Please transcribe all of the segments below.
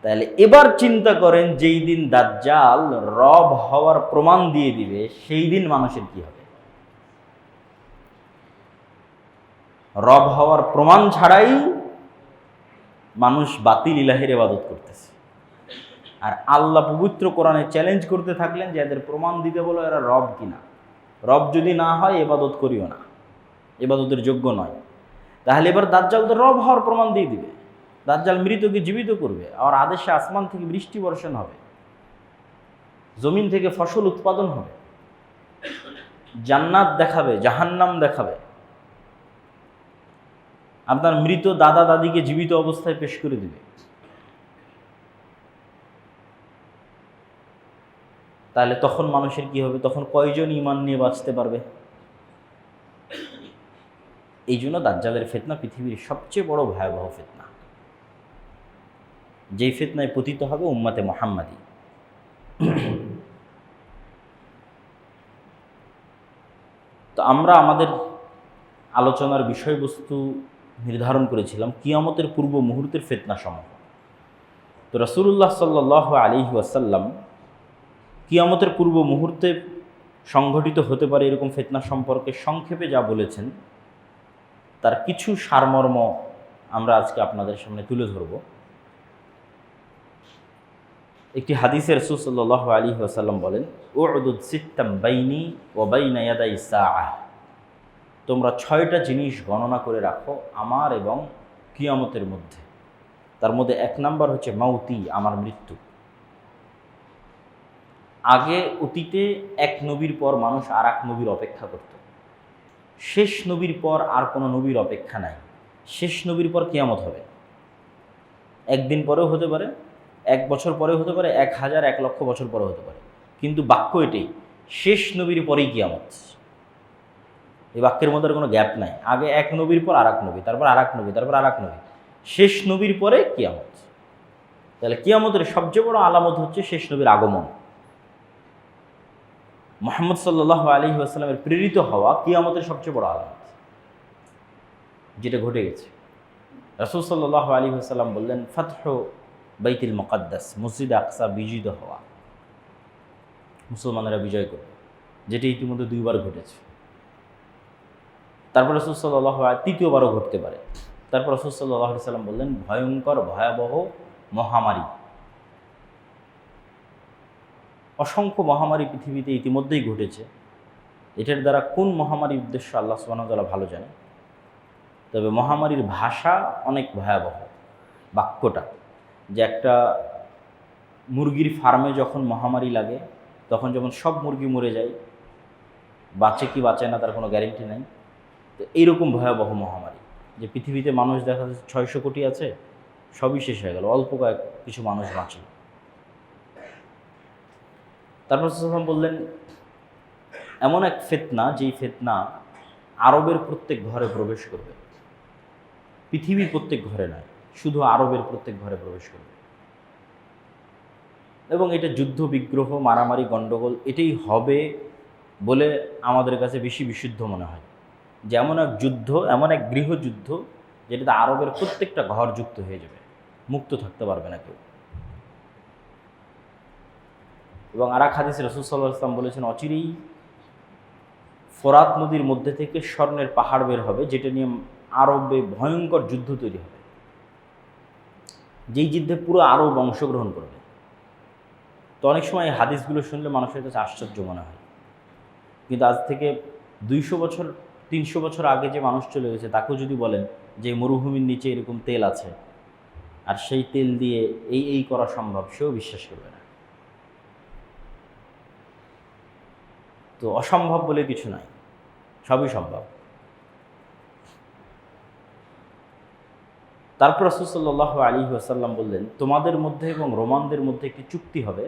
তাহলে এবার চিন্তা করেন, যেই দিন দাজ্জাল রব হওয়ার প্রমাণ দিয়ে দিবে, সেই দিন মানুষের কি হবে? রব হওয়ার প্রমাণ ছাড়াই মানুষ বাতিল ইলাহের ইবাদত করতেছে। আর আল্লাহ পবিত্র কোরআনে চ্যালেঞ্জ করতে থাকলেন যে এদের প্রমাণ দিতে বলো এরা রব কিনা। রব যদি না হয় ইবাদত করিও না, ইবাদতের যোগ্য নয়। তাহলে এবার দাজ্জাল তো রব হওয়ার প্রমাণ দিয়ে দিবে। দাজ্জাল মৃতকে জীবিত করবে, আর আদেশে আসমান থেকে বৃষ্টি বর্ষণ হবে, জমিন থেকে ফসল উৎপাদন হবে, জান্নাত দেখাবে, জাহান্নাম দেখাবে, আপনার মৃত দাদা দাদিকে জীবিত অবস্থায় পেশ করে দিবে। তাহলে তখন মানুষের কি হবে? তখন কয়জন ঈমান নিয়ে বাঁচতে পারবে? এই জন্য দাজ্জালের ফিতনা পৃথিবীর সবচেয়ে বড় ভয়াবহ ফিতনা, যেই ফিতনায় পতিত হবে উম্মতে মুহাম্মাদি। তো আমরা আমাদের আলোচনার বিষয়বস্তু নির্ধারণ করেছিলাম কিয়ামতের পূর্ব মুহূর্তের ফিতনা সমূহ। তো রাসূলুল্লাহ সাল্লাল্লাহু আলাইহি ওয়াসাল্লাম কিয়ামতের পূর্ব মুহূর্তে সংঘটিত হতে পারে এরকম ফিতনা সম্পর্কে সংক্ষেপে যা বলেছেন, তার কিছু সারমর্ম আমরা আজকে আপনাদের সামনে তুলে ধরব। একটি হাদিসে রাসূল সাল্লাল্লাহু আলাইহি ওয়াসাল্লাম বলেন, উ'দুদ সিত্তাম বাইনি ওয়া বাইনা ইয়াদাই সাআহ, তোমরা 6টা জিনিস গণনা করে রাখো আমার এবং কিয়ামতের মধ্যে। তার মধ্যে 1 নাম্বার হচ্ছে মাউতি, আমার মৃত্যু। আগে অতীতে এক নবীর পর মানুষ আর এক নবীর অপেক্ষা করত, শেষ নবীর পর আর কোনো নবীর অপেক্ষা নাই। শেষ নবীর পর কিয়ামত হবে, একদিন পরেও হতে পারে, 1 বছর পরেও হতে পারে, 1000 1 লক্ষ বছর পরেও হতে পারে, কিন্তু বাক্য এটাই, শেষ নবীর পরেই কিয়ামত। এই বাক্যের মধ্যে কোনো গ্যাপ নাই। আগে এক নবীর পর আর এক নবী, তারপর আর এক নবী, তারপর আর এক নবী, শেষ নবীর পরে কিয়ামত। তাহলে কিয়ামতের সবচেয়ে বড় আলামত হচ্ছে শেষ নবীর আগমন। মুহাম্মদ সাল্লাল্লাহু আলাইহি ওয়াসাল্লামের প্রেরিত হওয়া কিয়ামতের সবচেয়ে বড় আলামত, যেটা ঘটে গেছে। রাসূল সাল্লাল্লাহু আলাইহি ওয়াসাল্লাম বললেন, ফাতহু বাইতুল মুকাদ্দাস, মসজিদ আকসা বিজয়িত হওয়া, মুসলমানেরা বিজয় করবে, যেটা ইতিমধ্যে 2 বার ঘটেছে। তারপর রাসূল সাল্লাল্লাহু আলাইহি, তৃতীয়বারও ঘটতে পারে। তারপর রাসূল সাল্লাল্লাহু আলাইহি ওয়াসাল্লাম বললেন, ভয়ঙ্কর ভয়াবহ মহামারী। অসংখ্য মহামারী পৃথিবীতে ইতিমধ্যেই ঘটেছে। এটার দ্বারা কোন মহামারীর উদ্দেশ্য আল্লাহ সুবহানাহু ওয়া তাআলা ভালো জানে। তবে মহামারীর ভাষা অনেক ভয়াবহ। বাক্যটা যে একটা মুরগির ফার্মে যখন মহামারী লাগে, তখন যখন সব মুরগি মরে যায়, বাঁচে কি বাঁচে না তার কোনো গ্যারেন্টি নাই। তো এইরকম ভয়াবহ মহামারী, যে পৃথিবীতে মানুষ দেখা যাচ্ছে 600 কোটি আছে, সবই শেষ হয়ে গেল, অল্প কিছু মানুষ বাঁচল। তারপর সাল্লাল্লাহু বললেন, এমন এক ফিতনা, যেই ফিতনা আরবের প্রত্যেক ঘরে প্রবেশ করবে, পৃথিবীর প্রত্যেক ঘরে নয়, শুধু আরবের প্রত্যেক ঘরে প্রবেশ করবে। এবং এটা যুদ্ধ বিগ্রহ, মারামারি, গণ্ডগোল এটাই হবে বলে আমাদের কাছে বেশি বিশুদ্ধ মনে হয়। যে এমন এক যুদ্ধ, এমন এক গৃহযুদ্ধ, যেটাতে আরবের প্রত্যেকটা ঘর যুক্ত হয়ে যাবে, মুক্ত থাকতে পারবে না কেউ। এবং আর এক হাদিসে রাসূল সাল্লাল্লাহু আলাইহি ওয়াসাল্লাম বলেছেন, অচিরেই ফোরাত নদীর মধ্যে থেকে স্বর্ণের পাহাড় বের হবে, যেটা নিয়ে আরবে ভয়ঙ্কর যুদ্ধ তৈরি হবে, যেই যুদ্ধে পুরো আরব অংশগ্রহণ করবে। তো অনেক সময় এই হাদিসগুলো শুনলে মানুষের কাছে আশ্চর্য মনে হয়, কিন্তু আজ থেকে 200 বছর 300 বছর আগে যে মানুষ চলে গেছে, তাকেও যদি বলেন যে মরুভূমির নিচে এরকম তেল আছে আর সেই তেল দিয়ে এই করা সম্ভব, সেও বিশ্বাস করবে না। তো অসম্ভব বলে কিছু নাই, সবই সম্ভব। তারপর রাসূল সাল্লাল্লাহু আলাইহি ওয়াসাল্লাম বললেন, তোমাদের মধ্যে এবং রোমানদের মধ্যে একটি চুক্তি হবে,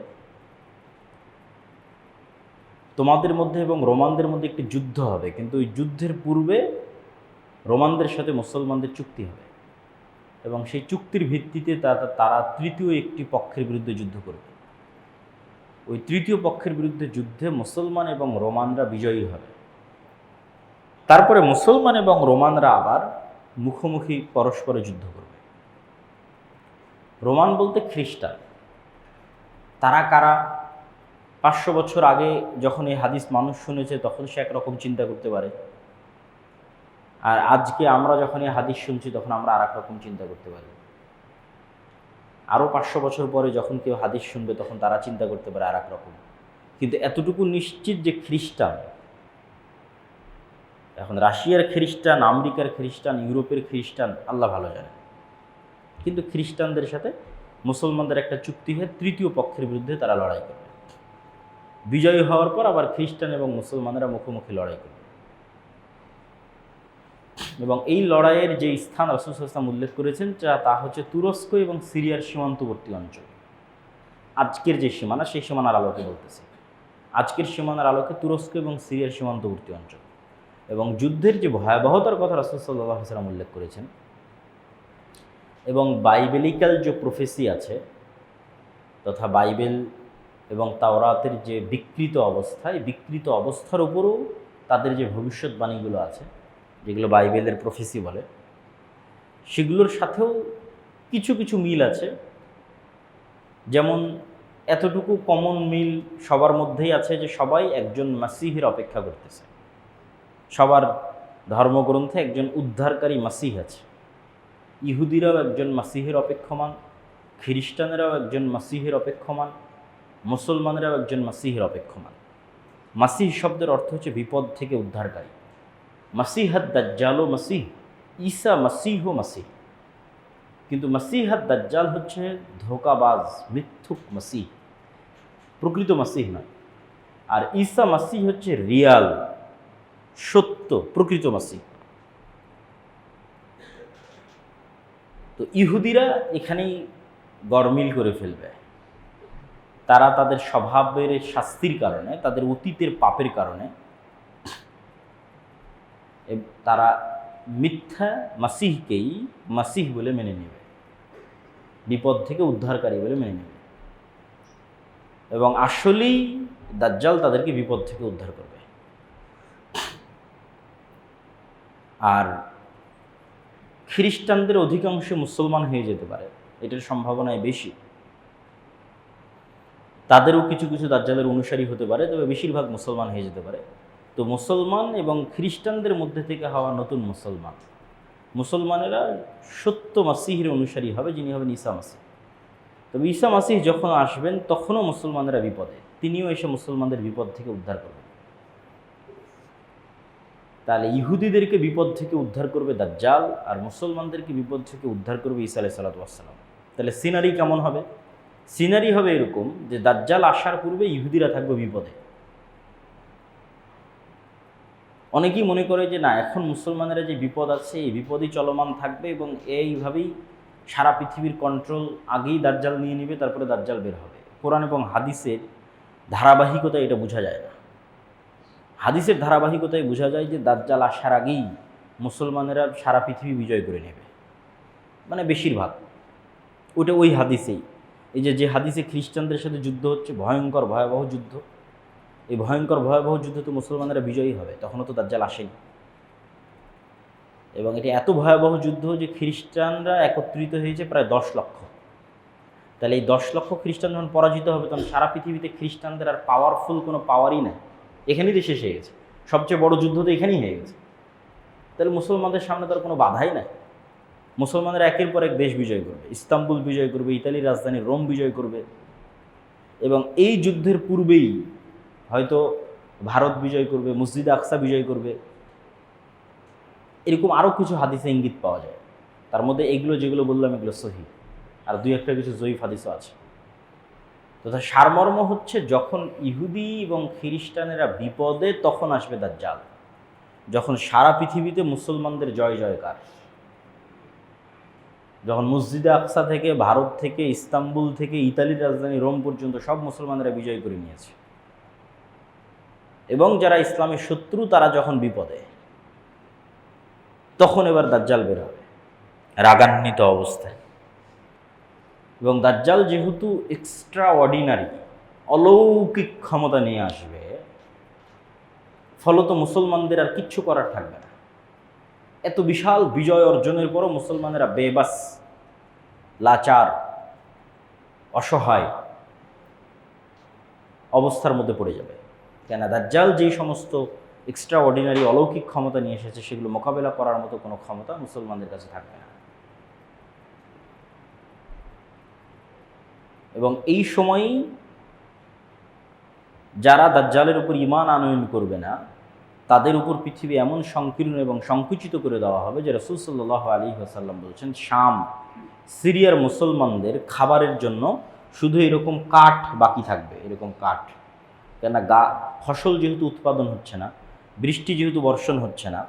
তোমাদের মধ্যে এবং রোমানদের মধ্যে একটি যুদ্ধ হবে, কিন্তু ওই যুদ্ধের পূর্বে রোমানদের সাথে মুসলমানদের চুক্তি হবে, এবং সেই চুক্তির ভিত্তিতে তারা তৃতীয় একটি পক্ষের বিরুদ্ধে যুদ্ধ করবে। ওই তৃতীয় পক্ষের বিরুদ্ধে যুদ্ধে মুসলমান এবং রোমানরা বিজয়ী হবে। তারপরে মুসলমান এবং রোমানরা আবার মুখোমুখি পরস্পরে যুদ্ধ করবে। রোমান বলতে খ্রিস্টান। তারা কারা? 500 বছর আগে যখন এই হাদিস মানুষ শুনেছে তখন সে একরকম চিন্তা করতে পারে, আর আজকে আমরা যখন এই হাদিস শুনছি তখন আমরা আর এক রকম চিন্তা করতে পারি। আরও 500 বছর পরে যখন কেউ হাদিস শুনবে তখন তারা চিন্তা করতে পারে আর এক রকম। কিন্তু এতটুকু নিশ্চিত যে খ্রিস্টান, এখন রাশিয়ার খ্রিস্টান, আমেরিকার খ্রিস্টান, ইউরোপের খ্রিস্টান আল্লাহ ভালো জানে, কিন্তু খ্রিস্টানদের সাথে মুসলমানদের একটা চুক্তি হয়ে তৃতীয় পক্ষের বিরুদ্ধে তারা লড়াই করবে। বিজয়ী হওয়ার পর আবার খ্রিস্টান এবং মুসলমানেরা মুখোমুখি লড়াই করবে। এবং এই লড়াইয়ের যে স্থান রাসূল সাল্লাল্লাহু আলাইহি ওয়াসাল্লাম উল্লেখ করেছেন তা হচ্ছে তুরস্ক এবং সিরিয়ার সীমান্তবর্তী অঞ্চল। আজকের যে সীমানা, সেই সীমানার আলোকে বলতেছে। আজকের সীমানার আলোকে তুরস্ক এবং সিরিয়ার সীমান্তবর্তী অঞ্চল। এবং যুদ্ধের যে ভয়াবহতার কথা রাসূল সাল্লাল্লাহু আলাইহি ওয়াসাল্লাম উল্লেখ করেছেন, এবং বাইবেলিক্যাল যে প্রফেসি আছে তথা বাইবেল এবং তাওরাতের যে বিকৃত অবস্থা, এই বিকৃত অবস্থার উপরও তাদের যে ভবিষ্যৎবাণীগুলো আছে, যেগুলো বাইবেলের প্রফেসি বলে, সেগুলোর সাথেও কিছু কিছু মিল আছে। যেমন এতটুকু কমন মিল সবার মধ্যেই আছে যে সবাই একজন মাসিহের অপেক্ষা করতেছে। সবার ধর্মগ্রন্থে একজন উদ্ধারকারী মাসিহ আছে। ইহুদিরাও একজন মাসিহের অপেক্ষমান, খ্রিস্টানেরাও একজন মাসিহের অপেক্ষমান, মুসলমানেরাও একজন মাসিহের অপেক্ষমান। মাসিহ শব্দের অর্থ হচ্ছে বিপদ থেকে উদ্ধারকারী। মাসিহাদ দাজ্জালও মাসিহ, ঈসা মাসিহও মাসিহ। কিন্তু মাসিহাদ দাজ্জাল হচ্ছে ধোঁকাবাজ, মিথ্যুক মাসিহ, প্রকৃত মাসিহ নয়। আর ঈসা মাসিহ হচ্ছে রিয়াল, সত্য, প্রকৃত মাসিহ। তো ইহুদিরা এখানেই গরমিল করে ফেলবে। তারা তাদের স্বভাবের শাস্তির কারণে, তাদের অতীতের পাপের কারণে তারা মিথ্যা মাসিহকেই মাসিহ বলে মেনে নেবে, বিপদ থেকে উদ্ধারকারী বলে মেনে নেবে। এবং আসলেই দাজ্জাল তাদেরকে বিপদ থেকে উদ্ধার করবে। আর খ্রিস্টানদের অধিকাংশ মুসলমান হয়ে যেতে পারে, এটার সম্ভাবনাই বেশি। তাদেরও কিছু কিছু দাজ্জালের অনুসারী হতে পারে, তবে বেশিরভাগ মুসলমান হয়ে যেতে পারে। তো মুসলমান এবং খ্রিস্টানদের মধ্যে থেকে হওয়া নতুন মুসলমানেরা সত্য মাসিহের অনুসারী হবে, যিনি হবেন ঈসা মাসিহ। তবে ঈসা মাসিহ যখন আসবেন তখনও মুসলমানেরা বিপদে, তিনিও এসে মুসলমানদের বিপদ থেকে উদ্ধার করবেন। তাহলে ইহুদিদেরকে বিপদ থেকে উদ্ধার করবে দাজ্জাল, আর মুসলমানদেরকে বিপদ থেকে উদ্ধার করবে ঈসা আলাইহিস সালাতু ওয়াস সালাম। তাহলে সিনারি কেমন হবে? সিনারি হবে এরকম যে দাজ্জাল আসার পূর্বে ইহুদিরা থাকবে বিপদে। অনেকেই মনে করে যে না, এখন মুসলমানেরা যে বিপদ আছে এই বিপদই চলমান থাকবে এবং এইভাবেই সারা পৃথিবীর কন্ট্রোল আগেই দাজ্জাল নিয়ে নেবে, তারপরে দাজ্জাল বের হবে। কোরআন এবং হাদিসের ধারাবাহিকতা এটা বোঝা যায় না। হাদিসের ধারাবাহিকতায় বোঝা যায় যে দাজ্জাল আসার আগেই মুসলমানেরা সারা পৃথিবী বিজয় করে নেবে, মানে বেশিরভাগ। ওটা ওই হাদিসেই, এই যে হাদিসে খ্রিস্টানদের সাথে যুদ্ধ হচ্ছে, ভয়ঙ্কর ভয়াবহ যুদ্ধ, এই ভয়ঙ্কর ভয়াবহ যুদ্ধে তো মুসলমানেরা বিজয়ী হবে, তখনও তো দাজ্জাল আসেনি। এবং এটা এত ভয়াবহ যুদ্ধ যে খ্রিস্টানরা একত্রিত হয়েছে প্রায় 10 লক্ষ। তাহলে এই 10 লক্ষ খ্রিস্টান যখন পরাজিত হবে তখন সারা পৃথিবীতে খ্রিস্টানদের আর পাওয়ারফুল কোনো পাওয়ারই নেই, এখানেই তো শেষ হয়ে গেছে। সবচেয়ে বড় যুদ্ধ তো এখানেই হয়ে গেছে। তাহলে মুসলমানদের সামনে তার কোনো বাধাই নাই। মুসলমানরা একের পর এক দেশ বিজয় করবে, ইস্তাম্বুল বিজয় করবে, ইতালির রাজধানী রোম বিজয় করবে। এবং এই যুদ্ধের পূর্বেই হয়তো ভারত বিজয় করবে, মসজিদে আকসা বিজয় করবে, এরকম আরও কিছু হাদিসে ইঙ্গিত পাওয়া যায়। তার মধ্যে এগুলো যেগুলো বললাম এগুলো সহিহ, আর দুই একটা কিছু জয়ীফ হাদিসও আছে। তথা সারমর্ম হচ্ছে যখন ইহুদি এবং খ্রিস্টানেরা বিপদে তখন আসবে দাজ্জাল, যখন সারা পৃথিবীতে মুসলমানদের জয় জয়কার, যখন মসজিদে আকসা থেকে, ভারত থেকে, ইস্তাম্বুল থেকে, ইতালির রাজধানী রোম পর্যন্ত সব মুসলমানেরা বিজয় করে নিয়েছে, এবং যারা ইসলামের শত্রু তারা যখন বিপদে, তখন এবার দাজ্জাল বের হবে রাগান্বিত অবস্থায়। এবং দাজ্জাল যেহেতু এক্সট্রা অর্ডিনারি, অলৌকিক ক্ষমতা নিয়ে আসবে, ফলত মুসলমানদের আর কিচ্ছু করার থাকবে না। এত বিশাল বিজয় অর্জনের পরও মুসলমানেরা বেবাস, লাচার, অসহায় অবস্থার মধ্যে পড়ে যাবে। কেন দাজ্জাল যেই সমস্ত এক্সট্রা অর্ডিনারি অলৌকিক ক্ষমতা নিয়ে এসেছে সেগুলো মোকাবেলা করার মতো কোনো ক্ষমতা মুসলমানদের কাছে থাকবে না। এবং এই সময়ই যারা দাজ্জালের উপর ঈমান আনয়ন করবে না তাদের উপর পৃথিবী এমন সংকীর্ণ এবং সংকুচিত করে দেওয়া হবে যে রাসূল সাল্লাল্লাহু আলাইহি ওয়াসাল্লাম বলছেন, শাম সিরিয়ার মুসলমানদের খাবারের জন্য শুধু এরকম কাঠ বাকি থাকবে, এরকম কাঠ। কেননা ফসল যেহেতু উৎপাদন হচ্ছে না, বৃষ্টি যেহেতু বর্ষণ হচ্ছে না,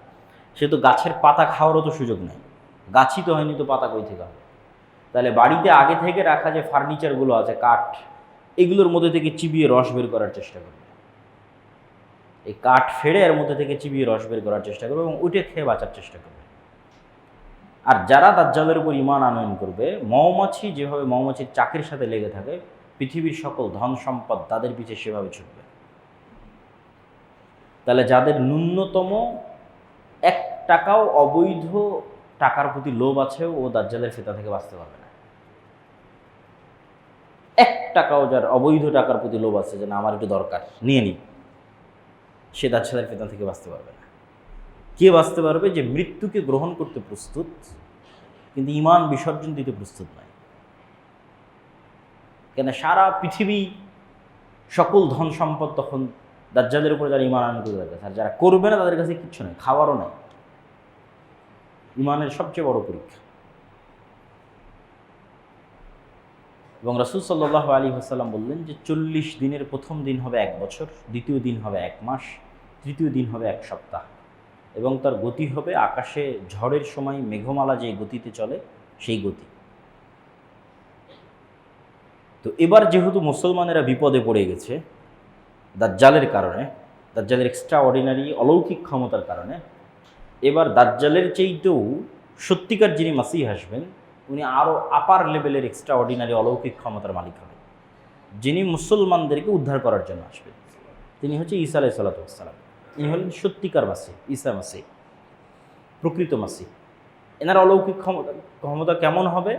সেহেতু গাছের পাতা খাওয়ারও তো সুযোগ নেই। গাছই তো হয়নি, তো পাতা কই থেকে হবে? তাহলে বাড়িতে আগে থেকে রাখা যে ফার্নিচারগুলো আছে কাঠ, এগুলোর মধ্যে থেকে চিবিয়ে রস বের করার চেষ্টা করবে। এই কাঠ ফেড়ে এর মধ্যে থেকে চিবিয়ে রস বের করার চেষ্টা করবে এবং ওইটা খেয়ে বাঁচার চেষ্টা করবে। আর যারা দাজ্জালের উপর ঈমান আনয়ন করবে, মৌমাছি যেভাবে মৌমাছির চাকের সাথে লেগে থাকে, পৃথিবীর সকল ধন সম্পদ তাদের পিছে সেভাবে ছুটবে। তাহলে যাদের ন্যূনতম 1 টাকাও অবৈধ টাকার প্রতি লোভ আছে, ও দাজ্জালের ফিতনা থেকে বাঁচতে পারবে না। 1 টাকাও যার অবৈধ টাকার প্রতি লোভ আছে, যে না আমার একটু দরকার, নিয়ে নিই, সে দাজ্জালের ফিতনা থেকে বাঁচতে পারবে না। কে বাঁচতে পারবে? যে মৃত্যুকে গ্রহণ করতে প্রস্তুত কিন্তু ঈমান বিসর্জন দিতে প্রস্তুত নয়। কেন সারা পৃথিবী সকল ধন সম্পদ তখন দাজ্জালের উপরে যারা ঈমান আনয়ন করে তাদের কাছে, আর যারা করবে না তাদের কাছে কিচ্ছু নেই, খাওয়ারও নাই। ঈমানের সবচেয়ে বড় পরীক্ষা। এবং রাসূল সাল্লাল্লাহু আলাইহি ওয়াসাল্লাম বললেন যে 40 দিনের প্রথম দিন হবে 1 বছর, দ্বিতীয় দিন হবে 1 মাস, তৃতীয় দিন হবে 1 সপ্তাহ, এবং তার গতি হবে আকাশে ঝড়ের সময় মেঘমালা যে গতিতে চলে সেই গতি। তো এবার যেহেতু মুসলমানেরা বিপদে পড়ে গেছে দাজ্জালের কারণে, দাজ্জালের এক্সট্রা অর্ডিনারি অলৌকিক ক্ষমতার কারণে, এবার দাজ্জালের চেয়েও সত্যিকার যিনি মাসিহ আসবেন উনি আরও আপার লেভেলের এক্সট্রা অর্ডিনারি অলৌকিক ক্ষমতার মালিক হবেন, যিনি মুসলমানদেরকে উদ্ধার করার জন্য আসবেন। তিনি হচ্ছে ঈসা আলাইহিস সালাম। ইনি হলেন সত্যিকার মাসিহ, ঈসা মাসিহ, প্রকৃত মাসিহ। এনার অলৌকিক ক্ষমতা কেমন হবে?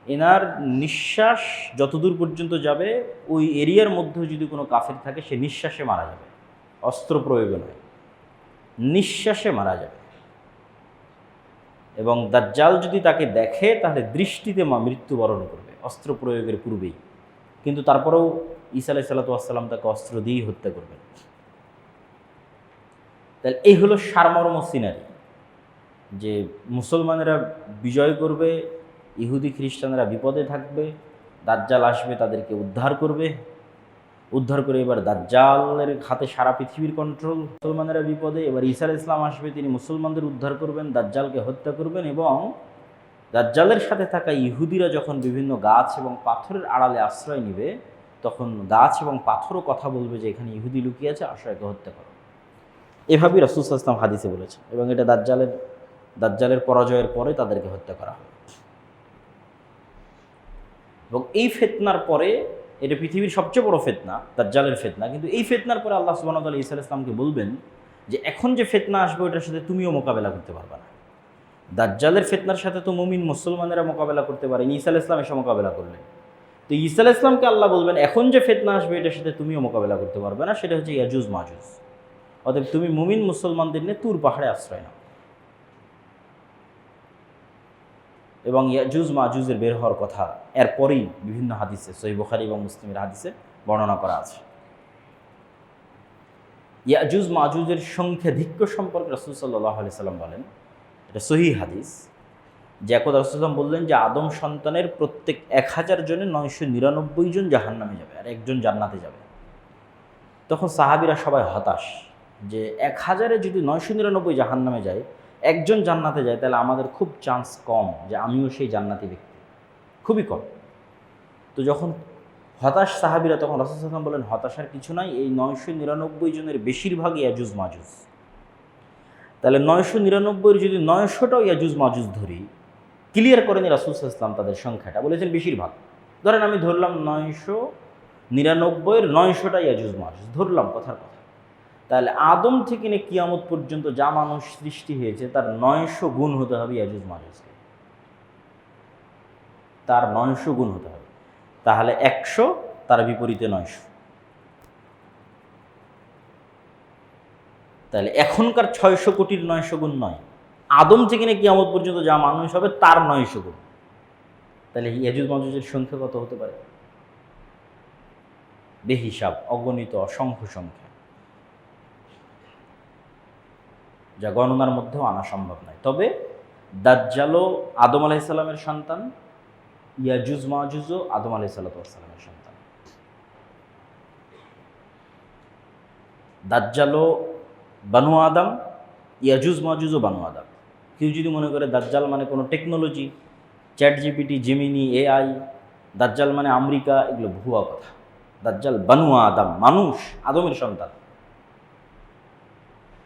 এনার নিঃশ্বাস যতদূর পর্যন্ত যাবে, ওই এরিয়ার মধ্যে যদি কোনো কাফের থাকে সে নিঃশ্বাসে মারা যাবে, অস্ত্র প্রয়োগে নয়, নিঃশ্বাসে মারা যাবে। এবং দাজ্জাল যদি তাকে দেখে তাহলে দৃষ্টিতে মৃত্যুবরণ করবে, অস্ত্র প্রয়োগের পূর্বেই। কিন্তু তারপরেও ঈসা আলাইহিস সালাম তাকে অস্ত্র দিয়েই হত্যা করবেন। তাহলে এই হলো সারমর্ম সিনারি, যে মুসলমানেরা বিজয় করবে, ইহুদি খ্রিস্টানরা বিপদে থাকবে, দাজ্জাল আসবে তাদেরকে উদ্ধার করবে, উদ্ধার করে এবার দাজ্জালের হাতে সারা পৃথিবীর কন্ট্রোল, মুসলমানেরা বিপদে। এবার ঈসা আলাইহিস সালাম আসবে, তিনি মুসলমানদের উদ্ধার করবেন, দাজ্জালকে হত্যা করবেন। এবং দাজ্জালের সাথে থাকা ইহুদিরা যখন বিভিন্ন গাছ এবং পাথরের আড়ালে আশ্রয় নেবে, তখন গাছ এবং পাথরও কথা বলবে যে এখানে ইহুদি লুকিয়ে আছে, আসো একে হত্যা করো। এভাবেই রাসূল সাল্লাল্লাহু আলাইহি ওয়াসাল্লাম হাদিসে বলেছেন। এবং এটা দাজ্জালের পরাজয়ের পরে তাদেরকে হত্যা করা হবে। এবং এই ফিতনার পরে, এটা পৃথিবীর সবচেয়ে বড় ফিতনা, দাজ্জালের ফিতনা, কিন্তু এই ফিতনার পরে আল্লাহ সুবহানাহু ওয়া তাআলা ঈসা আলাইহিস সালামকে বলবেন যে এখন যে ফিতনা আসবে ওটার সাথে তুমিও মোকাবেলা করতে পারবে না। দাজ্জালের ফিতনার সাথে তো মুমিন মুসলমানেরা মোকাবেলা করতে পারেনি, ঈসা আলাইহিস সালাম এসে মোকাবেলা করলেন। তো ঈসা আলাইহিস সালামকে আল্লাহ বলবেন এখন যে ফিতনা আসবে এটার সাথে তুমিও মোকাবেলা করতে পারবে না, সেটা হচ্ছে ইয়াজুজ মাজুজ। অতএব তুমি মুমিন মুসলমানদের নিয়ে তুর পাহাড়ে আশ্রয় নাও। এবং ইয়াজুজ মাজুজের বের হওয়ার কথা এরপরেই বিভিন্ন হাদিসে, সহিহ বুখারী এবং মুসলিমের হাদিসে বর্ণনা করা আছে। ইয়াজুজ মাজুজের সংখ্যাধিক্য সম্পর্কে রাসূল সাল্লাল্লাহু আলাইহি সাল্লাম বলেন, এটা সহিহ হাদিস, যে একদা রাসূল সাল্লাল্লাহু বললেন যে আদম সন্তানের প্রত্যেক 1000 জনে 999 জন জাহান্নামে যাবে আর একজন জান্নাতে যাবে। তখন সাহাবীরা সবাই হতাশ, যে 1000-এ যদি 999 জাহান্নামে যায়, একজন জান্নাতে যায়, তাহলে আমাদের খুব চান্স কম যে আমিও সেই জান্নাতি ব্যক্তি, খুবই কম। তো যখন হতাশ সাহাবীরা, তখন রাসূল সাল্লাল্লাহু আলাইহি ওয়াসাল্লাম বলেন হতাশার কিছু নাই, এই 999 জনের বেশিরভাগই ইয়াজুজ মাজুজ। তাহলে 999-এর যদি 900টাও ইয়াজুজ মাজুজ ধরি, ক্লিয়ার করেনি রাসূল সাল্লাল্লাহু আলাইহি ওয়াসাল্লাম তাদের সংখ্যাটা, বলেছেন বেশিরভাগ। ধরেন আমি ধরলাম 999-এর 900টা ইয়াজুজ মাজুজ ধরলাম, কথার কথা। তাহলে আদম থেকে নিয়ে কিয়ামত পর্যন্ত যা মানুষ সৃষ্টি হয়েছে তার 900 গুণ হতে হবে ইয়াজুজ মাজুজকে, তার 900 গুণ হতে হবে। তাহলে 100, তার বিপরীতে 900। তাহলে এখনকার 600 কোটির 900 গুণ নয়, আদম থেকে নিয়ে কিয়ামত পর্যন্ত যা মানুষ হবে তার 900 গুণ। তাহলে ইয়াজুজ মাজুজের সংখ্যা কত হতে পারে? বেহিসাব, অগণিত, অসংখ্য সংখ্যা, যা গণনার মধ্যেও আনা সম্ভব নয়। তবে দাজ্জালও আদম আলাইহিস সালামের সন্তান, ইয়াজুজ মাজুজও আদম আলাইহিস সালামের সন্তান। দাজ্জালও বানু আদম, ইয়াজুজ মাজুজও বানু আদম। কেউ যদি মনে করে দাজ্জাল মানে কোনো technology, chat GPT, Gemini, AI, দাজ্জাল মানে আমেরিকা, এগুলো ভুয়া কথা। দাজ্জাল বানু আদম, মানুষ, আদমের সন্তান।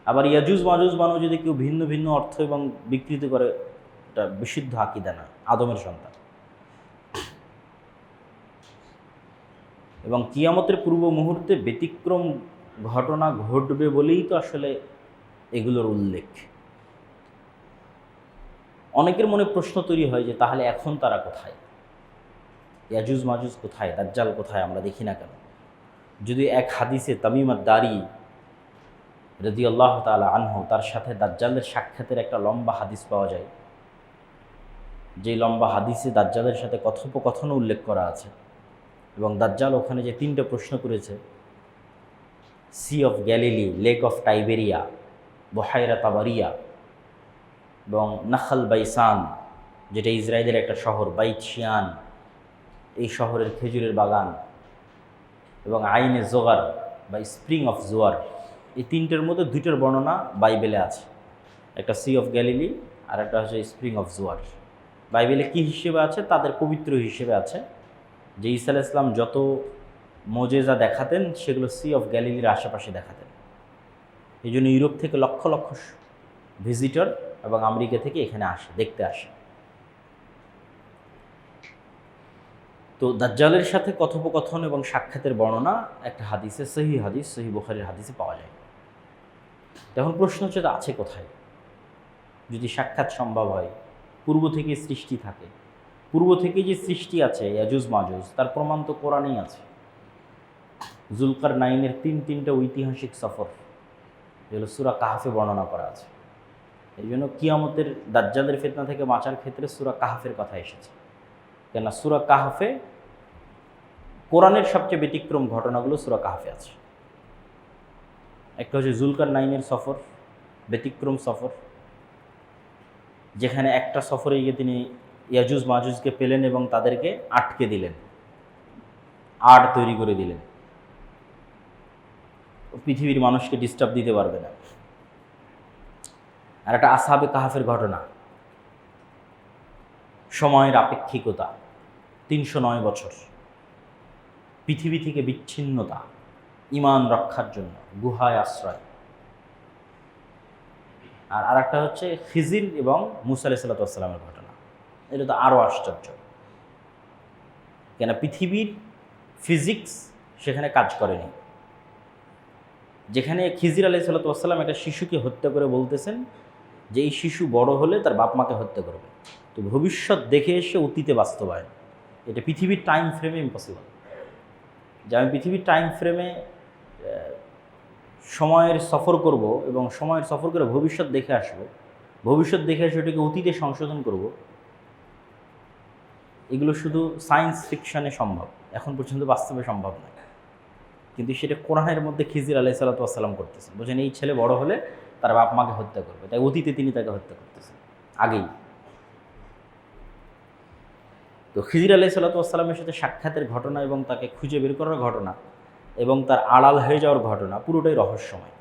আবার ইয়াজুজ মাজুজ বানু যদি কেউ ভিন্ন ভিন্ন অর্থ এবং বিকৃতি করে, এটা বিশুদ্ধ আকীদা না, আদমের সন্তান। এবং কিয়ামতের পূর্ব মুহূর্তে ব্যতিক্রম ঘটনা ঘটবে বলেই তো আসলে এগুলোর উল্লেখ। অনেকের মনে প্রশ্ন তৈরি হয় যে তাহলে এখন তারা কোথায়? ইয়াজুজ মাজুজ কোথায়? দাজ্জাল কোথায়? আমরা দেখি না কেন? যদি এক হাদিসে তামিম আদ-দারি রাদিয়াল্লাহু তাআলা আনহু, তার সাথে দাজ্জালের সাক্ষাতের একটা লম্বা হাদিস পাওয়া যায়, যেই লম্বা হাদিসে দাজ্জালের সাথে কথোপকথনও উল্লেখ করা আছে। এবং দাজ্জাল ওখানে যে 3টে প্রশ্ন করেছে, sea of Galilee, lake of Tiberias, বহাইরা তাবারিয়া এবং নাখাল বাইসান, যেটা ইসরায়েলের একটা শহর, বাইত শিয়ান, এই শহরের খেজুরের বাগান, এবং আইনে জোগার বা স্প্রিং অফ জোয়ার, এই 3টের মধ্যে 2টার বর্ণনা বাইবেলে আছে। একটা সি অফ গ্যালিলি আর একটা হচ্ছে স্প্রিং অফ জোয়ার। বাইবেলে কী হিসেবে আছে? তাদের পবিত্র হিসেবে আছে যে ঈসা আলাইহিস সালাম যত মোজেজা দেখাতেন সেগুলো সি অফ গ্যালিলির আশেপাশে দেখাতেন। এই জন্য ইউরোপ থেকে লক্ষ লক্ষ ভিজিটর এবং আমেরিকা থেকে এখানে আসে, দেখতে আসে। তো দাজ্জালের সাথে কথোপকথন এবং সাক্ষাতের বর্ণনা একটা হাদিসে, সহিহ হাদিস, সহিহ বুখারীর হাদিসে পাওয়া যায়। তখন প্রশ্ন হচ্ছে, আছে কোথায়? যদি সাক্ষাৎ সম্ভব হয়, পূর্ব থেকে সৃষ্টি থাকে, পূর্ব থেকে যে সৃষ্টি আছে ইয়াজুজ মাজুজ, তার প্রমাণ তো কোরআনেই আছে। যুলকারনাইনের 3টা ঐতিহাসিক সফর, যেগুলো সূরা কাহফে বর্ণনা করা আছে। এই জন্য কিয়ামতের দাজ্জালের ফিতনা থেকে বাঁচার ক্ষেত্রে সূরা কাহফের কথা এসেছে। কেননা সূরা কাহফে, কোরআনের সবচেয়ে ব্যতিক্রম ঘটনাগুলো সূরা কাহফে আছে। একটা হচ্ছে যুলকারনাইনের সফর, ব্যতিক্রম সফর, যেখানে একটা সফরে গিয়ে তিনি ইয়াজুজ মাজুজকে পেলেন এবং তাদেরকে আটকে দিলেন, আড় তৈরি করে দিলেন, পৃথিবীর মানুষকে ডিস্টার্ব দিতে পারবে না। আর একটা আসহাবে কাহফের ঘটনা, সময়ের আপেক্ষিকতা, 309 বছর, পৃথিবী থেকে বিচ্ছিন্নতা, ঈমান রক্ষার জন্য গুহায় আশ্রয়। আর আরেকটা হচ্ছে খিজির এবং মুসা আলাইহিস সালামের ঘটনা। এটা তো আরও আশ্চর্য, কেন পৃথিবীর ফিজিক্স সেখানে কাজ করেনি। যেখানে খিজির আলাইহিস সালাম একটা শিশুকে হত্যা করে বলতেছেন যে এই শিশু বড় হলে তার বাপ মাকে হত্যা করবে। তো ভবিষ্যৎ দেখে এসে অতীতে বাস্তবায়ন, এটা পৃথিবীর টাইম ফ্রেমে ইম্পসিবল। যে আমি পৃথিবীর টাইম ফ্রেমে সময়ের সফর করব এবং সময়ের সফর করে ভবিষ্যৎ দেখে আসব, ভবিষ্যৎ দেখে এসে ওটাকে অতীতে সংশোধন করব, এগুলো শুধু সায়েন্স ফিকশনে সম্ভব, এখন পর্যন্ত বাস্তবে সম্ভব নয়। কিন্তু সেটা কোরআনের মধ্যে খিজির আলাইহিস সালাম করতেছেন। বলছেন এই ছেলে বড় হলে তার বাপ মাকে হত্যা করবে, তাই অতীতে তিনি তাকে হত্যা করতেছেন আগেই। তো খিজির আলাইহিস সালামের সাথে সাক্ষাতের ঘটনা এবং তাকে খুঁজে বের করার ঘটনা এবং তার আড়াল হয়ে যাওয়ার ঘটনা পুরোটাই রহস্যময়।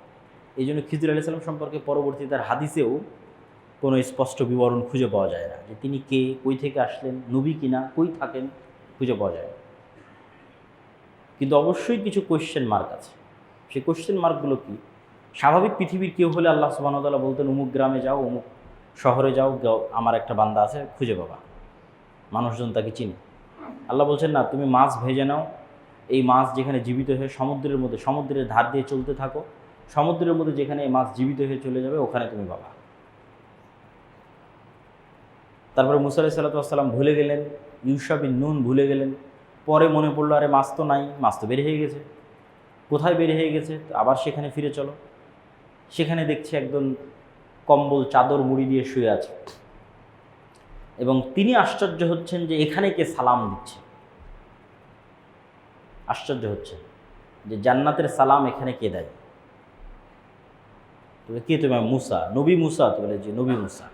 এই জন্য খিজির আলাইহিস সালাম সম্পর্কে পরবর্তী তার হাদিসেও কোনো স্পষ্ট বিবরণ খুঁজে পাওয়া যায় না, যে তিনি কে, কই থেকে আসলেন, নবী কিনা, কই থাকেন, খুঁজে পাওয়া যায় না। কিন্তু অবশ্যই কিছু কোয়েশ্চেন মার্ক আছে। সেই কোয়েশ্চেন মার্কগুলো কি? স্বাভাবিক পৃথিবীর কেউ হলে আল্লাহ সুবহানাহু ওয়া তাআলা বলতেন অমুক গ্রামে যাও, অমুক শহরে যাও, আমার একটা বান্দা আছে, খুঁজে পাবা, মানুষজন তাকে চিনে। আল্লাহ বলছেন না, তুমি মাছ ভেজে নাও, এই মাছ যেখানে জীবিত হয়ে সমুদ্রের মধ্যে, সমুদ্রের ধার দিয়ে চলতে থাকো, সমুদ্রের মধ্যে যেখানে এই মাছ জীবিত হয়ে চলে যাবে ওখানে তুমি পাবা। তারপরে মুসা আলাইহিস সালাম ভুলে গেলেন, ইউশা বিন নুন ভুলে গেলেন, পরে মনে পড়লো আরে মাছ তো নাই, মাছ তো বের হয়ে গেছে। কোথায় বের হয়ে গেছে? তো আবার সেখানে ফিরে চলো। সেখানে দেখছি একজন কম্বল চাদর মুড়ি দিয়ে শুয়ে আছে এবং তিনি আশ্চর্য হচ্ছেন যে এখানে কে সালাম দিচ্ছে। আশ্চর্য হচ্ছে যে জান্নাতের সালাম এখানে কে দেয়। তো কে? তুমি? মুসা, নবী মুসা। তো বলে যে নবী মুসা।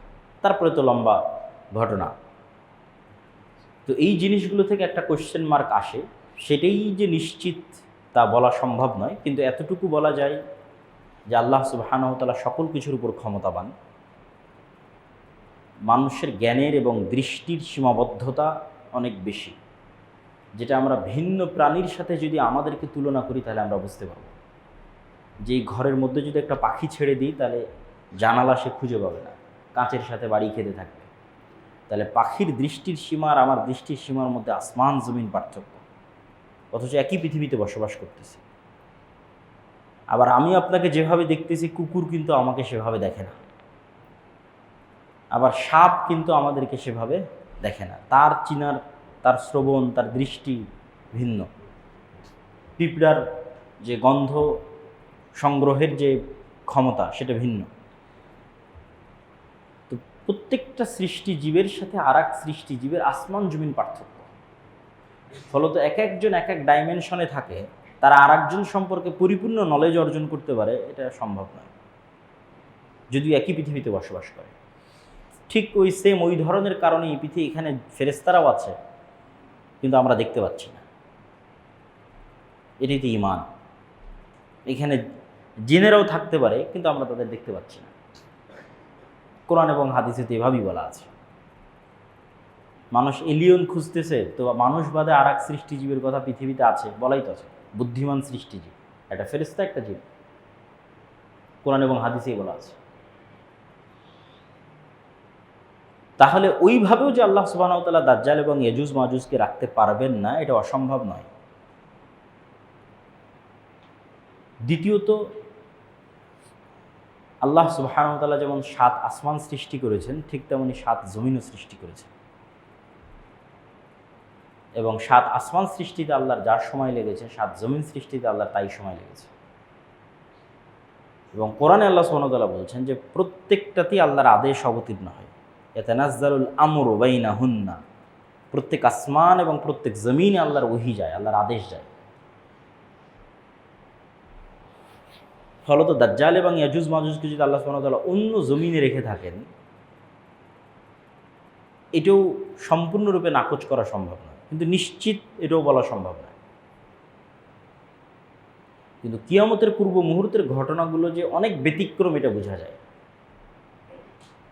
তারপরে তো লম্বা ঘটনা। তো এই জিনিসগুলো থেকে একটা কোশ্চেন মার্ক আসে। সেটাই যে নিশ্চিত তা বলা সম্ভব নয়, কিন্তু এতটুকু বলা যায় যে আল্লাহ সুবহানাহু ওয়া তাআলা সকল কিছুর উপর ক্ষমতাবান। মানুষের জ্ঞানের এবং দৃষ্টির সীমাবদ্ধতা অনেক বেশি, যেটা আমরা ভিন্ন প্রাণীর সাথে যদি আমাদেরকে তুলনা করি তাহলে আমরা বুঝতে পারব যে এই ঘরের মধ্যে যদি একটা পাখি ছেড়ে দিই তাহলে জানালা সে খুঁজে পাবে না, কাঁচের সাথে বাড়ি খেতে থাকবে। তাহলে পাখির দৃষ্টির সীমা আর আমার দৃষ্টির সীমার মধ্যে আসমান জমিন পার্থক্য, অথচ একই পৃথিবীতে বসবাস করতেছি। আবার আমি আপনাকে যেভাবে দেখতেছি, কুকুর কিন্তু আমাকে সেভাবে দেখে না। আবার সাপ কিন্তু আমাদেরকে সেভাবে দেখে না। তার চিনার, তার শ্রবণ, তার দৃষ্টি ভিন্ন। পিঁপড়ার যে গন্ধ সংগ্রহের যে ক্ষমতা সেটা ভিন্ন। তো প্রত্যেকটা সৃষ্টিজীবের সাথে আর এক সৃষ্টিজীবের আসমান জমিন পার্থক্য। ফলত এক একজন এক এক ডাইমেনশনে থাকে, তারা আর একজন সম্পর্কে পরিপূর্ণ নলেজ অর্জন করতে পারে, এটা সম্ভব নয় যদিও একই পৃথিবীতে বসবাস করে। ঠিক ওই ধরনের কারণেই পৃথিবী এখানে ফেরেশতারাও আছে, কিন্তু আমরা দেখতে পাচ্ছি না। এটাই তো ঈমান। এখানে জিনেরাও থাকতে পারে, কিন্তু আমরা তাদের দেখতে পাচ্ছি না। কোরআন এবং হাদিসে তো এভাবেই বলা আছে। মানুষ এলিয়ন খুঁজতেছে, তো মানুষ বাদে আর এক সৃষ্টিজীবের কথা পৃথিবীতে আছে, বলাই তো আছে। বুদ্ধিমান সৃষ্টিজীব, একটা ফেরেশতা, একটা জীব। কোরআন এবং হাদিসেই বলা আছে। তাহলে ওইভাবেও যে আল্লাহ সুবহানাহু ওয়া তাআলা দাজ্জাল এবং ইয়াজুজ মাজুজকে রাখতে পারবেন না, এটা অসম্ভব নয়। দ্বিতীয়ত, আল্লাহ সুবহানাহু ওয়া তাআলা যেমন 7 আসমান সৃষ্টি করেছেন, ঠিক তেমনি 7 জমিনও সৃষ্টি করেছেন। এবং 7 আসমান সৃষ্টিতে আল্লাহর যার সময় লেগেছে, 7 জমিন সৃষ্টিতে আল্লাহর তাই সময় লেগেছে। এবং কোরআনে আল্লাহ সুবহানাহু ওয়া তাআলা বলছেন যে প্রত্যেকটাতেই আল্লাহর আদেশ অবতীর্ণ হয়। ইয়াতানাজ্জালুল আমরু বাইনাহুন্না, প্রত্যেক আসমান এবং প্রত্যেক জমিনে আল্লাহর ওহী যায়, আল্লাহর আদেশ যায়। ফলত দাজ্জাল এবং ইয়াজুজ মাজুজকে যদি আল্লাহ সুবহানাহু ওয়া তাআলা অন্য জমিনে রেখে থাকেন, এটাও সম্পূর্ণরূপে নাকচ করা সম্ভব নয়, কিন্তু নিশ্চিত এটাও বলা সম্ভব নয়। কিন্তু কিয়ামতের পূর্ব মুহূর্তের ঘটনাগুলো যে অনেক ব্যতিক্রম, এটা বোঝা যায়।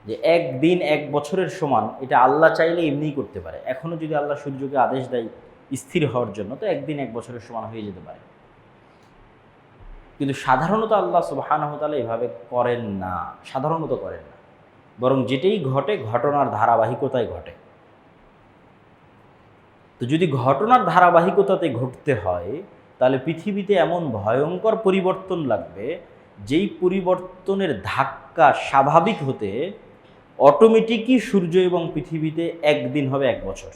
যে একদিন 1 বছরের সমান, এটা আল্লাহ চাইলে এমনিই করতে পারে। এখনও যদি আল্লাহ সূর্যকে আদেশ দেয় স্থির হওয়ার জন্য, তো একদিন 1 বছরের সমান হয়ে যেতে পারে। কিন্তু সাধারণত আল্লাহ সুবহানাহু ওয়া তাআলা এভাবে করেন না, সাধারণত করেন না। বরং যেটাই ঘটে ঘটনার ধারাবাহিকতায় ঘটে। তো যদি ঘটনার ধারাবাহিকতাতে ঘটতে হয়, তাহলে পৃথিবীতে এমন ভয়ঙ্কর পরিবর্তন লাগবে, যেই পরিবর্তনের ধাক্কা স্বাভাবিক হতে অটোমেটিকই সূর্য এবং পৃথিবীতে একদিন হবে 1 বছর,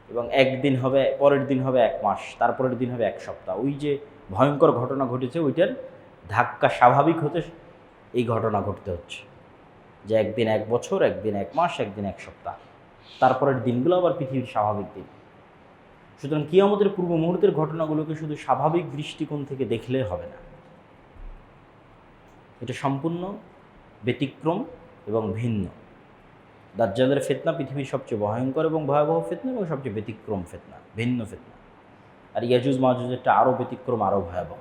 এবং একদিন হবে, পরের দিন হবে 1 মাস, তারপরের দিন হবে 1 সপ্তাহ। ওই যে ভয়ঙ্কর ঘটনা ঘটেছে, ওইটার ধাক্কা স্বাভাবিক হতে এই ঘটনা ঘটতে হচ্ছে, যে একদিন 1 বছর, একদিন 1 মাস, একদিন 1 সপ্তাহ, তারপরের দিনগুলো আবার পৃথিবীর স্বাভাবিক দিন। সুতরাং কিয়ামতের পূর্ব মুহূর্তের ঘটনাগুলোকে শুধু স্বাভাবিক দৃষ্টিকোণ থেকে দেখলে হবে না, এটা সম্পূর্ণ ব্যতিক্রম এবং ভিন্ন। দাজ্জালের ফিতনা পৃথিবীর সবচেয়ে ভয়ঙ্কর এবং ভয়াবহ ফিতনা এবং সবচেয়ে ব্যতিক্রম ফিতনা, ভিন্ন ফিতনা। আর ইয়াজুজ মাজুজেরটা আরও ব্যতিক্রম, আরও ভয়াবহ।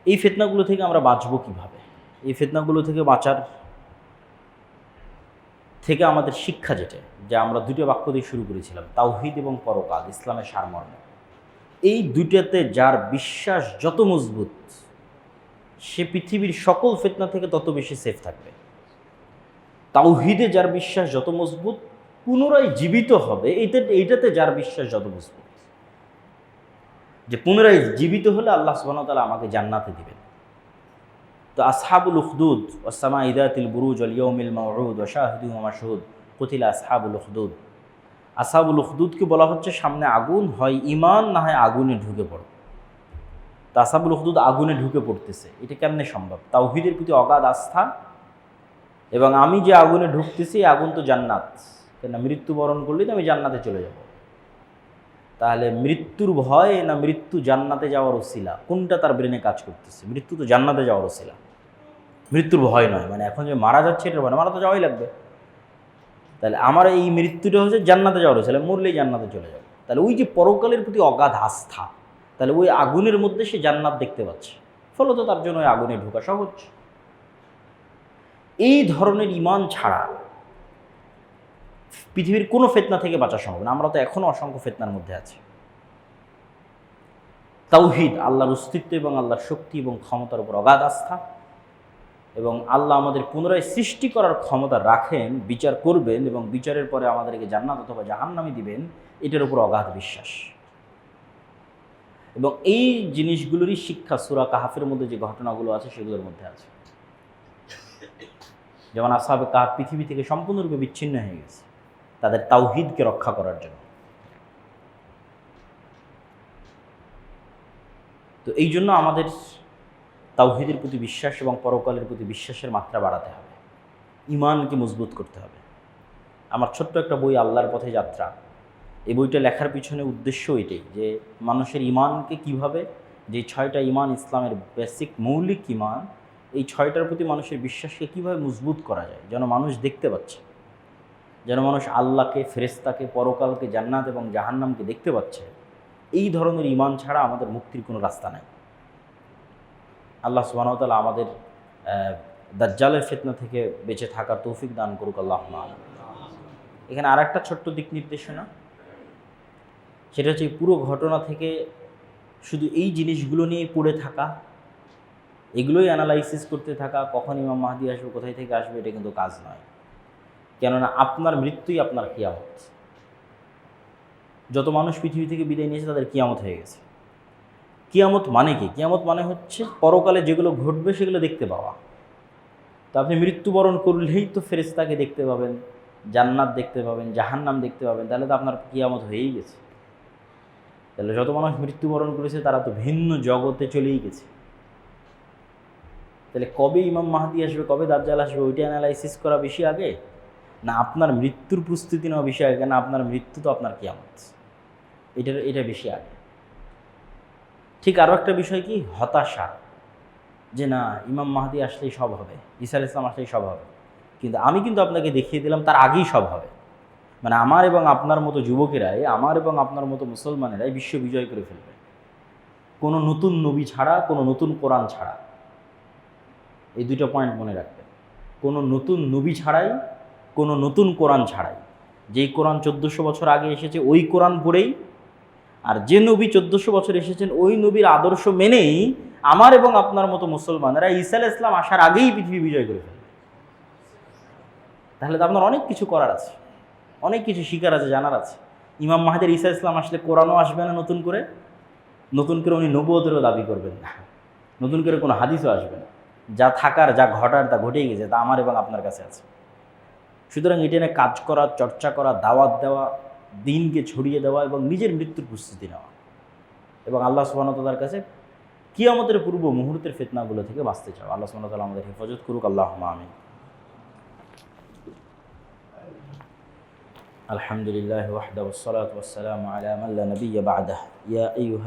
এই ফিতনাগুলো থেকে আমরা বাঁচব কীভাবে? এই ফিতনাগুলো থেকে বাঁচার থেকে আমাদের শিক্ষা যেটা, যে আমরা 2টা বাক্য দিয়ে শুরু করেছিলাম, তাওহীদ এবং পরকাল, ইসলামের সারমর্ম। এই দুইটাতে যার বিশ্বাস যত মজবুত, সে পৃথিবীর সকল ফিতনা থেকে তত বেশি সেফ থাকবে। তাওহীদে যার বিশ্বাস যত মজবুত, পুনরায় জীবিত হবে, এইটাতে যার বিশ্বাস যত মজবুত, যে পুনরায় জীবিত হলে আল্লাহ সুবহানাহু ওয়া তাআলা আমাকে জান্নাতে দিবেন। তো আসহাবুল উখদুদ ওয়াস-সামা'i যাতিল বুরুজ ওয়াল ইয়াউমিল মাউউদ ওয়া শাহিদুন ওয়া মাশহুদ কুতিলা আসহাবুল উখদুদ। আসহাবুল উখদুদকে বলা হচ্ছে সামনে আগুন, হয় ঈমান না হয় আগুনে ঢুকে পড়ো। তো আসহাবুল উখদুদ আগুনে ঢুকে পড়তেছে, এটা কেমনে সম্ভব? তাওহীদের প্রতি অগাধ আস্থা, এবং আমি যে আগুনে ঢুকতেছি আগুন তো জান্নাত, কেন মৃত্যুবরণ করলেই তো আমি জান্নাতে চলে যাব। তাহলে মৃত্যুর ভয় না মৃত্যু জান্নাতে যাওয়ার ওসিলা, কোনটা তার ব্রেনে কাজ করতেছে? মৃত্যু তো জান্নাতে যাওয়ার ওসিলা, মৃত্যুর ভয় নয়। মানে এখন যে মারা যাচ্ছে এটার ভয় না, মারা তো যাওয়াই লাগবে। তাহলে আমার এই মৃত্যুটা হচ্ছে জান্নাতে যাওয়ার ওসিলা, মরলেই জান্নাতে চলে যাবে। তাহলে ওই যে পরকালের প্রতি অগাধ আস্থা, তাহলে ওই আগুনের মধ্যে সে জান্নাত দেখতে পাচ্ছে, ফলত তার জন্য ওই আগুনে ঢোকা সহজ। এই ধরনের ঈমান ছাড়া পৃথিবীর কোনো ফিতনা থেকে বাঁচা সম্ভব না। আমরা তো এখনও অসংখ্য ফিতনার মধ্যে আছি। তাওহীদ, আল্লাহর অস্তিত্ব এবং আল্লাহর শক্তি এবং ক্ষমতার উপর অগাধ আস্থা, এবং আল্লাহ আমাদের পুনরায় সৃষ্টি করার ক্ষমতা রাখেন, বিচার করবেন এবং বিচারের পরে আমাদেরকে জান্নাত অথবা জাহান্নামে দিবেন, এটার উপর অগাধ বিশ্বাস। এবং এই জিনিসগুলোরই শিক্ষা সূরা কাহফের মধ্যে যে ঘটনাগুলো আছে সেগুলোর মধ্যে আছে। যেমন আসহাবে কাহফ পৃথিবী থেকে সম্পূর্ণরূপে বিচ্ছিন্ন হয়ে গেছে তাদের তাওহীদকে রক্ষা করার জন্য। তো এই জন্য আমাদের তাওহীদের প্রতি বিশ্বাস এবং পরকালের প্রতি বিশ্বাসের মাত্রা বাড়াতে হবে, ঈমানকে মজবুত করতে হবে। আমার ছোট্ট একটা বই আল্লাহর পথে যাত্রা, এই বইটা লেখার পিছনে উদ্দেশ্য এটাই যে মানুষের ঈমানকে কিভাবে, যে 6টা ঈমান ইসলামের বেসিক মৌলিক ঈমান, এই 6টার প্রতি মানুষের বিশ্বাসকে কিভাবে মজবুত করা যায়, যেন মানুষ দেখতে পাচ্ছে, যেন মানুষ আল্লাহকে, ফেরেশতাকে, পরকালকে, জান্নাত এবং জাহান্নামকে দেখতে পাচ্ছে। এই ধরনের ঈমান ছাড়া আমাদের মুক্তির কোনো রাস্তা নাই। আল্লাহ সুবহানাহু ওয়া তাআলা আমাদের দাজ্জালের ফিতনা থেকে বেঁচে থাকার তৌফিক দান করুক, আল্লাহুম্মা আমিন। এখানে আর একটা ছোট্ট দিক নির্দেশনা, সেটা হচ্ছে পুরো ঘটনা থেকে শুধু এই জিনিসগুলো নিয়ে পড়ে থাকা, এগুলোই অ্যানালাইসিস করতে থাকা, কখন ইমাম মাহদী আসবে, কোথায় থেকে আসবে, এটা কিন্তু কাজ নয়। কেননা আপনার মৃত্যুই আপনার কিয়ামত। যত মানুষ পৃথিবী থেকে বিদায় নিয়েছে তাদের কিয়ামত হয়ে গেছে। কিয়ামত মানে কি? কিয়ামত মানে হচ্ছে পরকালে যেগুলো ঘটবে সেগুলো দেখতে পাওয়া। তো আপনি মৃত্যুবরণ করলেই তো ফেরেশতাকে দেখতে পাবেন, জান্নাত দেখতে পাবেন, জাহান্নাম দেখতে পাবেন, তাহলে তো আপনার কিয়ামত হয়েই গেছে। তাহলে যত মানুষ মৃত্যুবরণ করেছে তারা তো ভিন্ন জগতে চলেই গেছে। তাহলে কবে ইমাম মাহদী আসবে, কবে দাজ্জাল আসবে, ওইটা অ্যানালাইসিস করা বেশি আগে, না আপনার মৃত্যুর প্রস্তুতি নেওয়া বেশি আগে? না আপনার মৃত্যু তো আপনার কিয়ামত, এটা বেশি আগে। ঠিক আরও একটা বিষয় কি, হতাশা, যে না ইমাম মাহদী আসলেই সব হবে, ঈসা আলাইহিস সালাম আসলেই সব হবে। কিন্তু আমি কিন্তু আপনাকে দেখিয়ে দিলাম তার আগেই সব হবে। মানে আমার এবং আপনার মতো যুবকেরাই, আমার এবং আপনার মতো মুসলমানেরাই বিশ্ব বিজয় করে ফেলবে, কোনো নতুন নবী ছাড়া, কোনো নতুন কোরআন ছাড়া। এই দুটো পয়েন্ট মনে রাখবেন, কোনো নতুন নবী ছাড়াই, কোনো নতুন কোরআন ছাড়াই। যেই কোরআন 1400 বছর আগে এসেছে ওই কোরআন পড়েই, আর যে নবী 1400 বছর এসেছেন ওই নবীর আদর্শ মেনেই আমার এবং আপনার মতো মুসলমানেরা ঈসা আলাইহিস সালাম আসার আগেই পৃথিবী বিজয় করে ফেলবে। তাহলে তো আপনার অনেক কিছু করার আছে, অনেক কিছু শিকার আছে, জানার আছে। ইমাম মাহদীর ঈসা ইসলাম আসলে কোরআনও আসবে না নতুন করে উনি নবুয়তেরও দাবি করবেন না, নতুন করে কোনো হাদিসও আসবে না। যা থাকার, যা ঘটার তা ঘটেই গেছে, তা আমার এবং আপনার কাছে আছে। সুতরাং এটা নিয়ে কাজ করা, চর্চা করা, দাওয়াত দেওয়া, দিনকে ছড়িয়ে দেওয়া এবং নিজের মৃত্যুর প্রস্তুতি নেওয়া, এবং আল্লাহ সুবহানাহু ওয়া তাআলার কাছে কিয়ামতের পূর্ব মুহূর্তের ফিতনাগুলো থেকে বাঁচতে চাও। আল্লাহ সুবহানাহু ওয়া তাআলা আমাদের হেফাজত করুক, আল্লাহুম্মা আমিন। আলহামদুলিল্লাহি ওয়াহদাহু ওয়াসসালাতু ওয়াসসালামু আলা মান লা নাবিয়্যা বা'দাহু। ইয়া আইয়ুহা